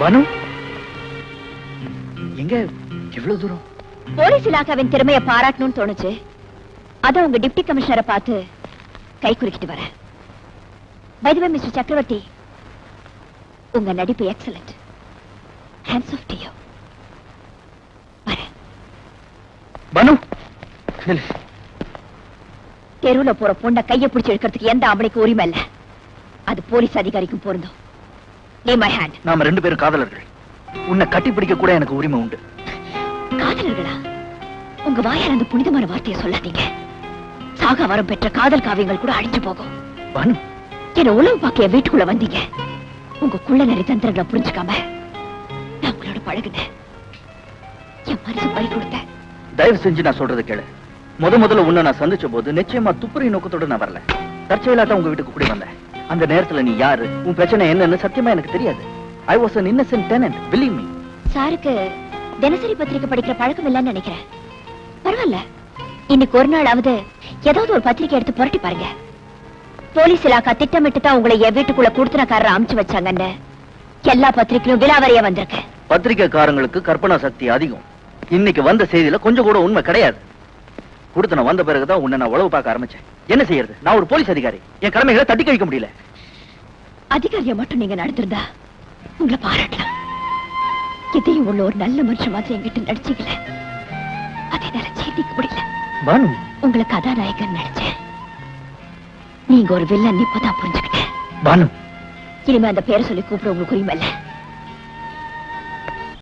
பானு எங்க எவ்வளவு தூரம்? போலீஸ் இலாக்காவின் திறமையை பாராட்டணும்னு தோணுச்சு. அத உங்க டிப்டி கமிஷனரை பார்த்து கை குறுக்கிட்டு வர. By the way mister Chakravarthi, உங்க நடிப்பு excellent. Hands off to you. Bhanu தெருவுல போற பொண்ண கைய பிடிச்சு எடுக்கிறதுக்கு எந்த ஆம்பளைக்கு உரிமை இல்ல. அது போலீஸ் அதிகாரிக்கும் பொருந்தும். Lay my hand. நாம 2 பேரும் காதலர்கள். உன்னை கட்டி பிடிக்க கூட எனக்கு உரிமை உண்டு. காதலர்களா? உங்க வாயால் அந்த புனிதமான வார்த்தையை சொல்லாதீங்க. சாக வரம் பெற்ற காதல் காவியங்கள் கூட அழிஞ்சு போகும். பானு, என்ன உளவு பாக்கிய வீட்டுக்குள்ள வந்தீங்க. உங்க குள்ள நிறைய தந்திரங்களை புரிஞ்சுக்காம நான் உங்களோட பழகுனேன். என் மனசு பறி கொடுத்தேன். தயவு செஞ்சு நான் சொல்றது கேளு. முதல்ல உன்னை நான் சந்திச்ச போது நிச்சயமா துப்புரை நோக்கத்தோட நான் வரல. தற்செயலாட்டம் உங்க வீட்டுக்கு கூடி வந்தேன். அந்த நேரத்துல நீ யாரு, உன் பிரச்சனை என்னன்னு சத்தியமா எனக்கு தெரியாது. I was an innocent tenant, believe me. சாருக்கு தினசரி பத்திரிக்கை படிக்கிற பழக்கம் இல்லைன்னு நினைக்கிறேன். பரவாயில்ல, இன்னைக்கு ஒரு நாளாவது ஏதாவது ஒரு பத்திரிக்கை எடுத்து புரட்டி பாருங்க. போலீஸ் இலாக்கா திட்டமிட்டு தான் உங்களை என் வீட்டுக்குள்ள கொடுத்தனக்காரர் அமுச்சு வச்சாங்கன்னு எல்லா பத்திரிக்கையும் விலாவரியா வந்திருக்கு. பத்திரிக்கைக்காரங்களுக்கு கற்பனா சக்தி அதிகம். இன்னைக்கு வந்த செய்தியில கொஞ்சம் கூட உண்மை கிடையாது. கொடுத்தன வந்த பிறகுதான் உன்னை நான் உளவு பார்க்க ஆரம்பிச்சேன். என்ன செய்யறது? நான் ஒரு போலீஸ் அதிகாரி. என் கடமைகளை தட்டி கழிக்க முடியல. அதிகாரியை மட்டும் நீங்க நடந்திருந்தா உங்களை பாராட்டலாம். இதையும் உள்ள ஒரு நல்ல மனுஷன் மாதிரி என்கிட்ட நடிச்சீங்களே, அதை என்னால ஜீர்ணிக்க முடியல. பானு, உங்களை கதாநாயகன் நினைச்சேன். நீங்க ஒரு வில்லன் இப்பதான் புரிஞ்சுக்கிட்டேன். பானு, இனிமே அந்த பேரை சொல்லி கூப்பிட உங்களுக்கு உரிமை இல்ல.